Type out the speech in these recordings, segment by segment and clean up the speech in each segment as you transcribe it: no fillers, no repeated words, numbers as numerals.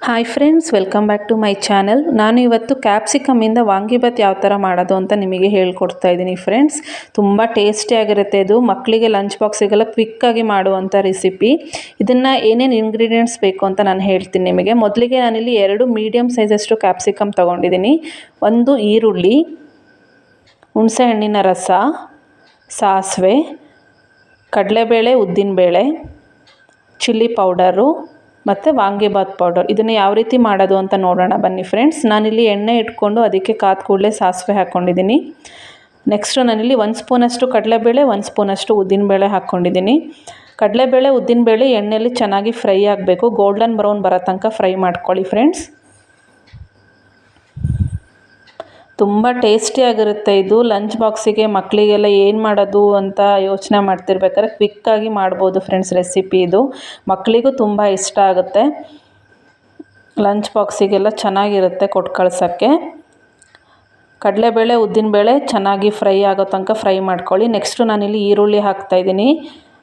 Hi friends, welcome back to my channel. ನಾನು ಇವತ್ತು ಕ್ಯಾಪ್ಸಿಕಮ್ಮಿಂದ ವಾಂಗಿಬಾತ್ ಯಾವ ಥರ ಮಾಡೋದು ಅಂತ ನಿಮಗೆ ಹೇಳ್ಕೊಡ್ತಾ ಇದ್ದೀನಿ ಫ್ರೆಂಡ್ಸ್. ತುಂಬ ಟೇಸ್ಟಿಯಾಗಿರುತ್ತೆ. ಇದು ಮಕ್ಕಳಿಗೆ ಲಂಚ್ ಬಾಕ್ಸಿಗೆಲ್ಲ ಕ್ವಿಕ್ಕಾಗಿ ಮಾಡುವಂಥ ರೆಸಿಪಿ. ಇದನ್ನು ಏನೇನು ಇಂಗ್ರೀಡಿಯೆಂಟ್ಸ್ ಬೇಕು ಅಂತ ನಾನು ಹೇಳ್ತೀನಿ ನಿಮಗೆ. ಮೊದಲಿಗೆ ನಾನಿಲ್ಲಿ 2 ಮೀಡಿಯಮ್ ಸೈಜಷ್ಟು ಕ್ಯಾಪ್ಸಿಕಮ್ ತೊಗೊಂಡಿದ್ದೀನಿ. 1 ಈರುಳ್ಳಿ, ಹುಣಸೆ ಹಣ್ಣಿನ ರಸ, ಸಾಸಿವೆ, ಕಡಲೆಬೇಳೆ, ಉದ್ದಿನಬೇಳೆ, ಚಿಲ್ಲಿ ಪೌಡರು ಮತ್ತು ವಾಂಗಿಬಾತ್ ಪೌಡರ್. ಇದನ್ನು ಯಾವ ರೀತಿ ಮಾಡೋದು ಅಂತ ನೋಡೋಣ ಬನ್ನಿ ಫ್ರೆಂಡ್ಸ್. ನಾನಿಲ್ಲಿ ಎಣ್ಣೆ ಇಟ್ಕೊಂಡು ಅದಕ್ಕೆ ಕಾದ ಕೂಡಲೇ ಸಾಸಿವೆ ಹಾಕ್ಕೊಂಡಿದ್ದೀನಿ. ನೆಕ್ಸ್ಟು ನಾನಿಲ್ಲಿ 1 ಸ್ಪೂನಷ್ಟು ಕಡಲೆಬೇಳೆ, 1 ಸ್ಪೂನಷ್ಟು ಉದ್ದಿನಬೇಳೆ ಹಾಕ್ಕೊಂಡಿದ್ದೀನಿ. ಕಡಲೆಬೇಳೆ ಉದ್ದಿನಬೇಳೆ ಎಣ್ಣೆಯಲ್ಲಿ ಚೆನ್ನಾಗಿ ಫ್ರೈ ಆಗಬೇಕು. ಗೋಲ್ಡನ್ ಬ್ರೌನ್ ಬರೋ ತನಕ ಫ್ರೈ ಮಾಡ್ಕೊಳ್ಳಿ ಫ್ರೆಂಡ್ಸ್. ತುಂಬ ಟೇಸ್ಟಿಯಾಗಿರುತ್ತೆ ಇದು. ಲಂಚ್ ಬಾಕ್ಸಿಗೆ ಮಕ್ಕಳಿಗೆಲ್ಲ ಏನು ಮಾಡೋದು ಅಂತ ಯೋಚನೆ ಮಾಡ್ತಿರ್ಬೇಕಾದ್ರೆ ಕ್ವಿಕ್ಕಾಗಿ ಮಾಡ್ಬೋದು ಫ್ರೆಂಡ್ಸ್ ರೆಸಿಪಿ ಇದು. ಮಕ್ಕಳಿಗೂ ತುಂಬ ಇಷ್ಟ ಆಗುತ್ತೆ. ಲಂಚ್ ಬಾಕ್ಸಿಗೆಲ್ಲ ಚೆನ್ನಾಗಿರುತ್ತೆ ಕೊಟ್ಟು ಕಳ್ಸೋಕ್ಕೆ. ಕಡಲೆಬೇಳೆ ಉದ್ದಿನಬೇಳೆ ಚೆನ್ನಾಗಿ ಫ್ರೈ ಆಗೋ ತನಕ ಫ್ರೈ ಮಾಡ್ಕೊಳ್ಳಿ. ನೆಕ್ಸ್ಟು ನಾನಿಲ್ಲಿ ಈರುಳ್ಳಿ ಹಾಕ್ತಾಯಿದ್ದೀನಿ.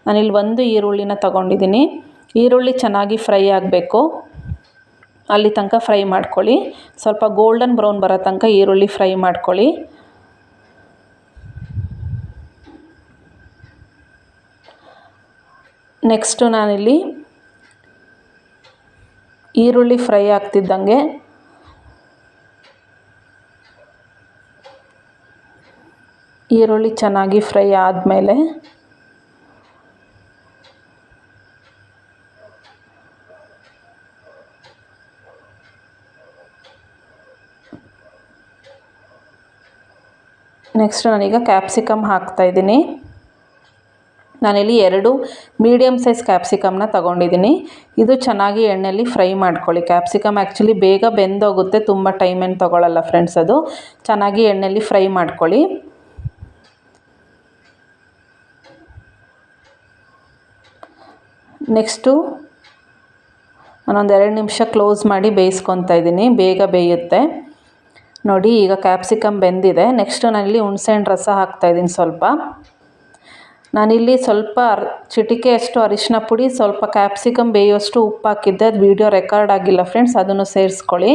ನಾನಿಲ್ಲಿ 1 ಈರುಳ್ಳಿನ ತೊಗೊಂಡಿದ್ದೀನಿ. ಈರುಳ್ಳಿ ಚೆನ್ನಾಗಿ ಫ್ರೈ ಆಗಬೇಕು. ಅಲ್ಲಿ ತನಕ ಫ್ರೈ ಮಾಡ್ಕೊಳ್ಳಿ. ಸ್ವಲ್ಪ ಗೋಲ್ಡನ್ ಬ್ರೌನ್ ಬರೋ ತನಕ ಈರುಳ್ಳಿ ಫ್ರೈ ಮಾಡ್ಕೊಳ್ಳಿ. ನೆಕ್ಸ್ಟು ನಾನಿಲ್ಲಿ ಈರುಳ್ಳಿ ಫ್ರೈ ಆಗ್ತಿದ್ದಂಗೆ ಈರುಳ್ಳಿ ಚೆನ್ನಾಗಿ ಫ್ರೈ ಆದಮೇಲೆ ನೆಕ್ಸ್ಟ್ ನಾನೀಗ ಕ್ಯಾಪ್ಸಿಕಮ್ ಹಾಕ್ತಾಯಿದ್ದೀನಿ. ನಾನಿಲ್ಲಿ 2 ಮೀಡಿಯಮ್ ಸೈಜ್ ಕ್ಯಾಪ್ಸಿಕಮ್ನ ತೊಗೊಂಡಿದ್ದೀನಿ. ಇದು ಚೆನ್ನಾಗಿ ಎಣ್ಣೆಯಲ್ಲಿ ಫ್ರೈ ಮಾಡ್ಕೊಳ್ಳಿ. ಕ್ಯಾಪ್ಸಿಕಮ್ ಆ್ಯಕ್ಚುಲಿ ಬೇಗ ಬೆಂದೋಗುತ್ತೆ, ತುಂಬ ಟೈಮೇನು ತೊಗೊಳ್ಳಲ್ಲ ಫ್ರೆಂಡ್ಸ್. ಅದು ಚೆನ್ನಾಗಿ ಎಣ್ಣೆಯಲ್ಲಿ ಫ್ರೈ ಮಾಡ್ಕೊಳ್ಳಿ. ನೆಕ್ಸ್ಟು ನಾನೊಂದು 2 ನಿಮಿಷ ಕ್ಲೋಸ್ ಮಾಡಿ ಬೇಯಿಸ್ಕೊತಾ ಇದ್ದೀನಿ. ಬೇಗ ಬೇಯುತ್ತೆ ನೋಡಿ. ಈಗ ಕ್ಯಾಪ್ಸಿಕಮ್ ಬೆಂದಿದೆ. ನೆಕ್ಸ್ಟು ನಾನಿಲ್ಲಿ ಹುಣಸೆಹಣ್ಣು ರಸ ಹಾಕ್ತಾಯಿದ್ದೀನಿ ಸ್ವಲ್ಪ. ನಾನಿಲ್ಲಿ ಸ್ವಲ್ಪ ಚಿಟಿಕೆಯಷ್ಟು ಅರಿಶಿನ ಪುಡಿ, ಸ್ವಲ್ಪ ಕ್ಯಾಪ್ಸಿಕಮ್ ಬೇಯೋಷ್ಟು ಉಪ್ಪು ಹಾಕಿದ್ದೆ. ಅದು ವೀಡಿಯೋ ರೆಕಾರ್ಡ್ ಆಗಿಲ್ಲ ಫ್ರೆಂಡ್ಸ್, ಅದನ್ನು ಸೇರಿಸ್ಕೊಳ್ಳಿ.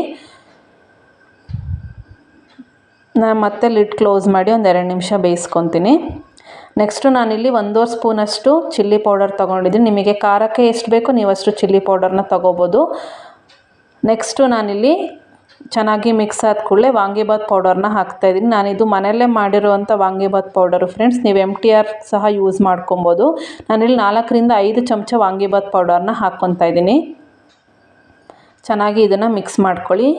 ನಾನು ಮತ್ತೆ ಲಿಡ್ ಕ್ಲೋಸ್ ಮಾಡಿ ಒಂದು 2 ನಿಮಿಷ ಬೇಯಿಸ್ಕೊತೀನಿ. ನೆಕ್ಸ್ಟು ನಾನಿಲ್ಲಿ 1.5 ಸ್ಪೂನಷ್ಟು ಚಿಲ್ಲಿ ಪೌಡರ್ ತೊಗೊಂಡಿದ್ದೀನಿ. ನಿಮಗೆ ಖಾರಕ್ಕೆ ಎಷ್ಟು ಬೇಕೋ ನೀವು ಅಷ್ಟು ಚಿಲ್ಲಿ ಪೌಡರ್ನ ತೊಗೋಬೋದು. ನೆಕ್ಸ್ಟು ನಾನಿಲ್ಲಿ ಚೆನ್ನಾಗಿ ಮಿಕ್ಸ್ ಆದ ಕೂಡಲೇ ವಾಂಗಿಬಾತ್ ಪೌಡರ್ನ ಹಾಕ್ತಾಯಿದ್ದೀನಿ. ನಾನಿದು ಮನೆಯಲ್ಲೇ ಮಾಡಿರುವಂಥ ವಾಂಗಿಬಾತ್ ಪೌಡರು ಫ್ರೆಂಡ್ಸ್. ನೀವು MTR ಸಹ ಯೂಸ್ ಮಾಡ್ಕೊಬೋದು. ನಾನಿಲ್ಲಿ 4 ರಿಂದ 5 ಚಮಚ ವಾಂಗಿಬಾತ್ ಪೌಡರ್ನ ಹಾಕ್ಕೊತಾ ಇದ್ದೀನಿ. ಚೆನ್ನಾಗಿ ಇದನ್ನು ಮಿಕ್ಸ್ ಮಾಡ್ಕೊಳ್ಳಿ.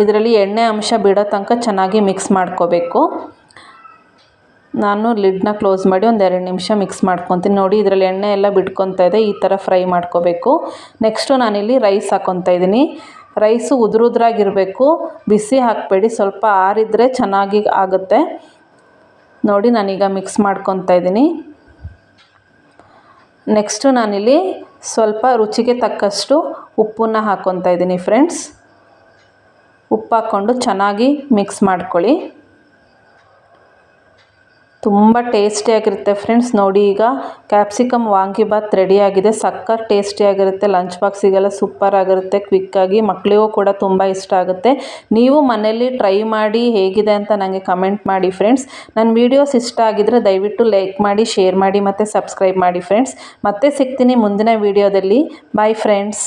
ಇದರಲ್ಲಿ ಎಣ್ಣೆ ಅಂಶ ಬಿಡೋ ತನಕ ಚೆನ್ನಾಗಿ ಮಿಕ್ಸ್ ಮಾಡ್ಕೋಬೇಕು. ನಾನು ಲಿಡ್ನ ಕ್ಲೋಸ್ ಮಾಡಿ ಒಂದು 2 ನಿಮಿಷ ಮಿಕ್ಸ್ ಮಾಡ್ಕೊತೀನಿ. ನೋಡಿ ಇದರಲ್ಲಿ ಎಣ್ಣೆ ಎಲ್ಲ ಬಿಟ್ಕೊತಾ ಇದೆ. ಈ ಥರ ಫ್ರೈ ಮಾಡ್ಕೋಬೇಕು. ನೆಕ್ಸ್ಟು ನಾನಿಲ್ಲಿ ರೈಸ್ ಹಾಕ್ಕೊತಾ ಇದ್ದೀನಿ. ರೈಸು ಉದುರುದ್ರಾಗಿರಬೇಕು, ಬಿಸಿ ಹಾಕಬೇಡಿ. ಸ್ವಲ್ಪ ಆರಿದ್ರೆ ಚೆನ್ನಾಗಿ ಆಗುತ್ತೆ. ನೋಡಿ ನಾನೀಗ ಮಿಕ್ಸ್ ಮಾಡ್ಕೊತಾ ಇದ್ದೀನಿ. ನೆಕ್ಸ್ಟು ನಾನಿಲ್ಲಿ ಸ್ವಲ್ಪ ರುಚಿಗೆ ತಕ್ಕಷ್ಟು ಉಪ್ಪನ್ನು ಹಾಕ್ಕೊತಾ ಇದ್ದೀನಿ ಫ್ರೆಂಡ್ಸ್. ಉಪ್ಪು ಹಾಕ್ಕೊಂಡು ಚೆನ್ನಾಗಿ ಮಿಕ್ಸ್ ಮಾಡ್ಕೊಳ್ಳಿ. ತುಂಬ ಟೇಸ್ಟಿಯಾಗಿರುತ್ತೆ ಫ್ರೆಂಡ್ಸ್. ನೋಡಿ ಈಗ ಕ್ಯಾಪ್ಸಿಕಮ್ ವಾಂಗಿಬಾತ್ ರೆಡಿಯಾಗಿದೆ. ಸಕ್ಕತ್ ಟೇಸ್ಟಿಯಾಗಿರುತ್ತೆ. ಲಂಚ್ ಬಾಕ್ಸಿಗೆಲ್ಲ ಸೂಪರ್ ಆಗಿರುತ್ತೆ. ಕ್ವಿಕ್ಕಾಗಿ ಮಕ್ಕಳಿಗೂ ಕೂಡ ತುಂಬ ಇಷ್ಟ ಆಗುತ್ತೆ. ನೀವು ಮನೆಯಲ್ಲಿ ಟ್ರೈ ಮಾಡಿ ಹೇಗಿದೆ ಅಂತ ನನಗೆ ಕಮೆಂಟ್ ಮಾಡಿ ಫ್ರೆಂಡ್ಸ್. ನನ್ನ ವೀಡಿಯೋಸ್ ಇಷ್ಟ ಆಗಿದ್ದರೆ ದಯವಿಟ್ಟು ಲೈಕ್ ಮಾಡಿ, ಶೇರ್ ಮಾಡಿ ಮತ್ತು ಸಬ್ಸ್ಕ್ರೈಬ್ ಮಾಡಿ ಫ್ರೆಂಡ್ಸ್. ಮತ್ತೆ ಸಿಗ್ತೀನಿ ಮುಂದಿನ ವೀಡಿಯೋದಲ್ಲಿ. Bye friends.